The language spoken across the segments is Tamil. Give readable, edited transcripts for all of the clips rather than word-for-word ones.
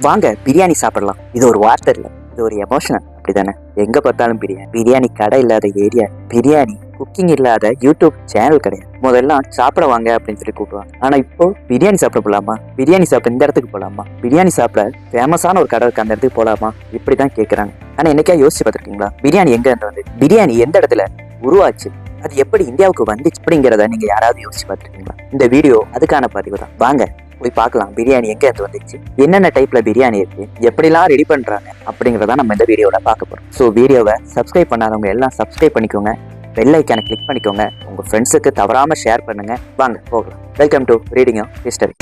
வாங்க பிரியாணி சாப்பிடலாம். இது ஒரு வார்த்தை இல்லை, இது ஒரு எமோஷனல். அப்படிதானே? எங்க பார்த்தாலும் பிரியாணி. பிரியாணி கடை இல்லாத ஏரியா, பிரியாணி குக்கிங் இல்லாத யூடியூப் சேனல் கிடையாது. முதல்லாம் சாப்பிட வாங்க அப்படின்னு சொல்லி கூப்பிடுவாங்க. ஆனா இப்போ பிரியாணி சாப்பிட போலாமா, பிரியாணி சாப்பிட இந்த இடத்துக்கு போலாமா, பிரியாணி சாப்பிட ஃபேமஸான ஒரு கடை இருக்கு அந்த இடத்துக்கு போலாமா, இப்படிதான் கேட்கறாங்க. ஆனா என்னைக்கா யோசிச்சு பார்த்திருக்கீங்களா, பிரியாணி எங்க இருந்து வந்து, பிரியாணி எந்த இடத்துல உருவாச்சு, அது எப்படி இந்தியாவுக்கு வந்துச்சு அப்படிங்கிறத நீங்க யாராவது யோசிச்சு பார்த்திருக்கீங்களா? இந்த வீடியோ அதுக்கான பதிவு தான். வாங்க போய் பார்க்கலாம் பிரியாணி எங்க இருந்து வந்துச்சு, என்னென்ன டைப்ல பிரியாணி இருக்கு, எப்படிலாம் ரெடி பண்றாங்க அப்படிங்கறத நம்ம இந்த வீடியோல பார்க்க போறோம். ஸோ வீடியோவை சப்ஸ்கிரைப் பண்ணாதவங்க எல்லாம் சப்ஸ்கிரைப் பண்ணிக்கோங்க, பெல் ஐக்கானை கிளிக் பண்ணிக்கோங்க, உங்க ஃப்ரெண்ட்ஸுக்கு தவறாம ஷேர் பண்ணுங்க. வாங்க போகலாம். Welcome to reading history.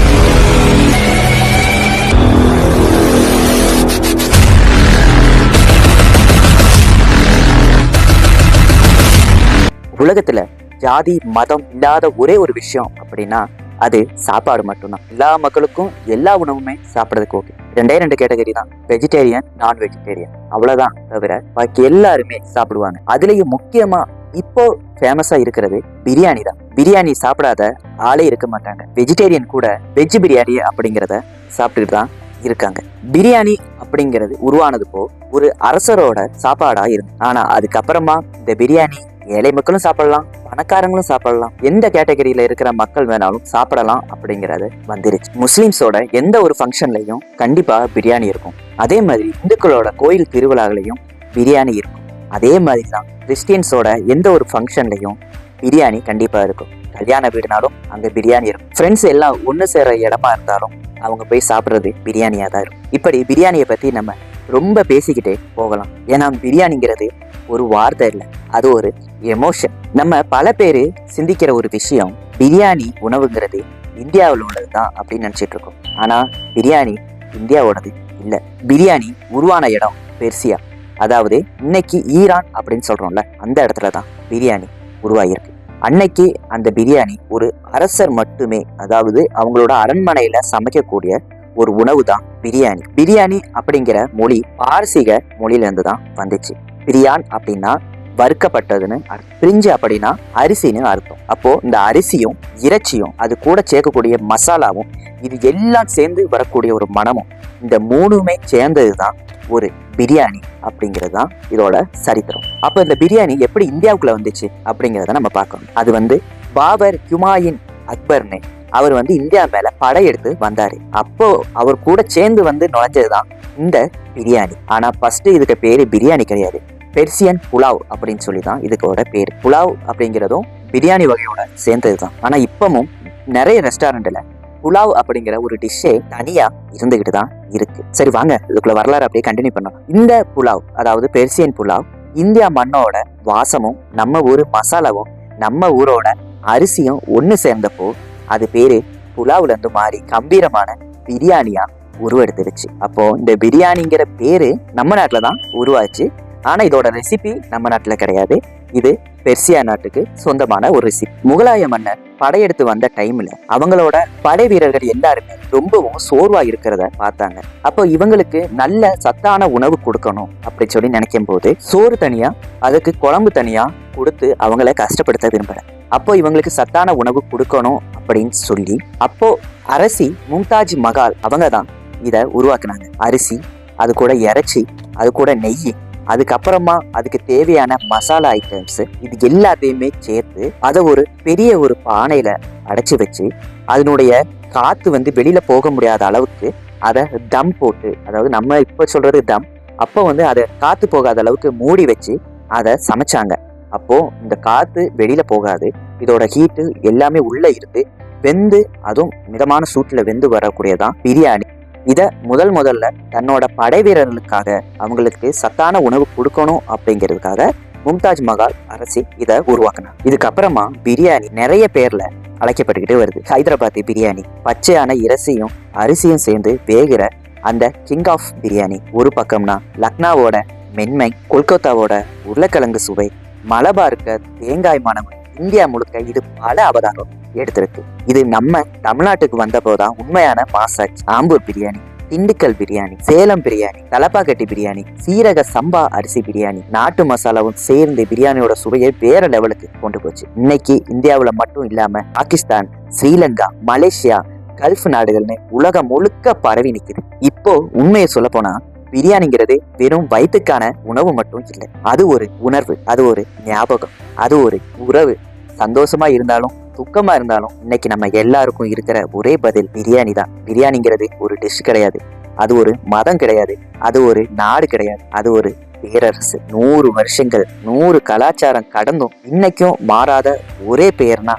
உலகத்துல ஜாதி மதம் இல்லாத ஒரே ஒரு விஷயம் அப்படின்னா அது சாப்பாடு மட்டும்தான். எல்லா மக்களுக்கும் எல்லா உணவுமே சாப்பிடறதுக்கு ஓகே. ரெண்டு கேட்டகரி தான், வெஜிடேரியன், நான் வெஜிடேரியன், அவ்வளவுதான். தவிர பாக்கி எல்லாருமே சாப்பிடுவாங்க. அதுலயும் முக்கியமா இப்போ ஃபேமஸா இருக்கிறது பிரியாணி தான். பிரியாணி சாப்பிடாத ஆளே இருக்க மாட்டாங்க. வெஜிடேரியன் கூட வெஜ் பிரியாணி அப்படிங்கிறத சாப்பிட்டுட்டு தான் இருக்காங்க. பிரியாணி அப்படிங்கிறது உருவானது போ ஒரு அரசரோட சாப்பாடா இருந்து, ஆனா அதுக்கப்புறமா இந்த பிரியாணி ஏழை மக்களும் சாப்பிடலாம், பணக்காரங்களும் சாப்பிடலாம், எந்த கேட்டகரியில இருக்கிற மக்கள் வேணாலும் சாப்பிடலாம் அப்படிங்கறது வந்துருச்சு. முஸ்லிம்ஸோட எந்த ஒரு ஃபங்க்ஷன்லயும் கண்டிப்பா பிரியாணி இருக்கும். அதே மாதிரி இந்துக்களோட கோயில் திருவிழாவிலையும் பிரியாணி இருக்கும். அதே மாதிரி தான் கிறிஸ்டியன்ஸோட எந்த ஒரு ஃபங்க்ஷன்லையும் பிரியாணி கண்டிப்பா இருக்கும். கல்யாண வீடுனாலும் அங்க பிரியாணி இருக்கும். ஃப்ரெண்ட்ஸ் எல்லாம் ஒண்ணு சேர இடமா இருந்தாலும் அவங்க போய் சாப்பிட்றது பிரியாணியா தான் இருக்கும். இப்படி பிரியாணியை பத்தி நம்ம ரொம்ப பேசிக்கிட்டே போகலாம். ஏன்னா பிரியாணிங்கிறது ஒரு வார்த்தை இல்லை, அது ஒரு எமோஷன். நம்ம பல பேரு சிந்திக்கிற ஒரு விஷயம், பிரியாணி உணவுங்கிறது இந்தியாவில் உள்ளது தான் அப்படின்னு நினைச்சிட்டு இருக்கோம். ஆனா பிரியாணி இந்தியாவோடது இல்ல. பிரியாணி உருவான இடம் பெர்சியா, அதாவது இன்னைக்கு ஈரான் அப்படின்னு சொல்றோம்ல, அந்த இடத்துல தான் பிரியாணி உருவாகிருக்கு. அன்னைக்கு அந்த பிரியாணி ஒரு அரசர் மட்டுமே, அதாவது அவங்களோட அரண்மனையில சமைக்கக்கூடிய ஒரு உணவு தான் பிரியாணி. பிரியாணி அப்படிங்கிற மொழி பாரசீக மொழியில இருந்து தான் வந்துச்சு. பிரியான் அப்படின்னா வறுக்கப்பட்டதுன்னு அர்த்தம், பிரிஞ்சு அப்படின்னா அரிசின்னு அர்த்தம். அப்போ இந்த அரிசியும் இறைச்சியும் அது கூட சேர்க்கக்கூடிய மசாலாவும் இது எல்லாம் சேர்ந்து வரக்கூடிய ஒரு மனமும், இந்த மூணுமே சேர்ந்ததுதான் ஒரு பிரியாணி அப்படிங்கிறது தான் இதோட சரித்திரம். அப்போ இந்த பிரியாணி எப்படி இந்தியாவுக்குள்ள வந்துச்சு அப்படிங்கிறத நம்ம பார்க்கணும். அது பாபர் ஹுமாயூன் அக்பர்னு அவர் இந்தியா மேல படையெடுத்து வந்தாரு. அப்போ அவர் கூட சேர்ந்து நுழைஞ்சதுதான் இந்த பிரியாணி. ஆனா ஃபர்ஸ்ட் இதுக்கு பேரு பிரியாணி கிடையாது, பெர்சியன் புலாவ் அப்படின்னு சொல்லி தான் இதுக்கோட பேரு. புலாவ் அப்படிங்கிறதும் பிரியாணி வகையோட சேர்ந்ததுதான். ஆனா இப்பவும் நிறைய ரெஸ்டாரண்ட்ல புலாவ் அப்படிங்கிற ஒரு டிஷ்ஷே தனியா இருந்துகிட்டு தான் இருக்கு. சரி வாங்க இதுக்குள்ள வரலாறு அப்படியே கண்டினியூ பண்ணலாம். இந்த புலாவ், அதாவது பெர்சியன் புலாவ், இந்தியா மண்ணோட வாசமும் நம்ம ஊரு மசாலாவும் நம்ம ஊரோட அரிசியும் ஒண்ணு சேர்ந்தப்போ அது பேரு புலாவ்ல இருந்து மாறி கம்பீரமான பிரியாணியா உருவெடுத்துருச்சு. அப்போ இந்த பிரியாணிங்கிற பேரு நம்ம நாட்டுல தான் உருவாச்சு. ஆனா இதோட ரெசிபி நம்ம நாட்டுல கிடையாது, இது பெர்சியா நாட்டுக்கு சொந்தமான ஒரு ரெசிபி. முகலாய மன்னர் படையெடுத்து வந்த டைம்ல அவங்களோட படை வீரர்கள் எல்லாருமே ரொம்பவும் சோர்வா இருக்கிறத பார்த்தாங்க. அப்போ இவங்களுக்கு நல்ல சத்தான உணவு கொடுக்கணும் அப்படின்னு சொல்லி நினைக்கும் போது சோறு தனியா அதுக்கு குழம்பு தனியா கொடுத்து அவங்கள கஷ்டப்படுத்த விரும்பல. அப்போ இவங்களுக்கு சத்தான உணவு கொடுக்கணும் அப்படின்னு சொல்லி அப்போ அரசி மும்தாஜ் மகால் அவங்க தான் இதை உருவாக்குனாங்க. அரிசி, அது கூட இறைச்சி, அது கூட நெய், அதுக்கப்புறமா அதுக்கு தேவையான மசாலா ஐட்டம்ஸ், இது எல்லாத்தையுமே சேர்த்து அதை ஒரு பெரிய ஒரு பானையில அடைச்சி வச்சு அதனுடைய காத்து வெளியில போக முடியாத அளவுக்கு அதை தம் போட்டு, அதாவது நம்ம இப்ப சொல்றது தம், அப்போ அதை காத்து போகாத அளவுக்கு மூடி வச்சு அதை சமைச்சாங்க. அப்போ இந்த காத்து வெளியில போகாது, இதோட ஹீட்டு எல்லாமே உள்ள இருந்து வெந்து, அதுவும் மிதமான சூட்டுல வெந்து வரக்கூடியதான் பிரியாணி. இத முதல்ல தன்னோட படை வீரர்களுக்காக அவங்களுக்கு சத்தான உணவு கொடுக்கணும் அப்படிங்கிறதுக்காக மும்தாஜ் மகால் அரசி இதை உருவாக்குனாங்க. இதுக்கப்புறமா பிரியாணி நிறைய பேர்ல அழைக்கப்பட்டுக்கிட்டு வருது. ஹைதராபாத்தி பிரியாணி, பச்சையான இறைச்சியும் அரிசியும் சேர்ந்து வேகிற அந்த கிங் ஆஃப் பிரியாணி ஒரு பக்கம்னா, லக்னாவோட மென்மை, கொல்கத்தாவோட உருளைக்கிழங்கு சுவை, மலபாருக்கு தேங்காய் மனம், இந்தியா முழுக்க இது பல அவதாரம் எடுத்திருக்கு. இது நம்ம தமிழ்நாட்டுக்கு வந்தப்போதான் உண்மையான மாசாச்சு. ஆம்பூர் பிரியாணி, திண்டுக்கல் பிரியாணி, சேலம் பிரியாணி, தலப்பாக்கட்டி பிரியாணி, சீரக சம்பா அரிசி பிரியாணி, நாட்டு மசாலாவும் சேர்ந்து பிரியாணியோட சுவையை வேற லெவலுக்கு கொண்டு போச்சு. இன்னைக்கு இந்தியாவுல மட்டும் இல்லாம பாகிஸ்தான், ஸ்ரீலங்கா, மலேசியா, கல்ஃப் நாடுகள்னு உலகம் முழுக்க பரவி நிக்குது. இப்போ உண்மையை சொல்ல போனா பிரியாணிங்கிறது வெறும் வயிற்றுக்கான உணவு மட்டும் இல்லை. அது ஒரு உணர்வு, அது ஒரு ஞாபகம், அது ஒரு உறவு. சந்தோஷமா இருந்தாலும் துக்கமா இருந்தாலும் இன்னைக்கு நம்ம எல்லாருக்கும் இருக்கிற ஒரே பதில் பிரியாணி தான். பிரியாணிங்கிறது ஒரு டிஷ் கிடையாது, அது ஒரு மதம் கிடையாது, அது ஒரு நாடு கிடையாது, அது ஒரு பேரரசு. 100 வருஷங்கள் 100 கலாச்சாரம் கடந்தும் இன்னைக்கும் மாறாத ஒரே பெயர்னா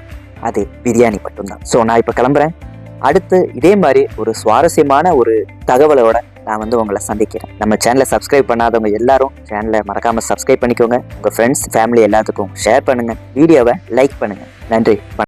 அது பிரியாணி மட்டும்தான். ஸோ நான் இப்போ கிளம்புறேன். அடுத்து இதே மாதிரி ஒரு சுவாரஸ்யமான ஒரு தகவலோட நான் உங்களை சந்திக்கிறேன். நம்ம சேனலை சப்ஸ்கிரைப் பண்ணாதவங்க எல்லாரும் சேனலை மறக்காம சப்ஸ்கிரைப் பண்ணிக்கோங்க. உங்க ஃப்ரெண்ட்ஸ் ஃபேமிலி எல்லாத்துக்கும் ஷேர் பண்ணுங்க. வீடியோவை லைக் பண்ணுங்க. நன்றி.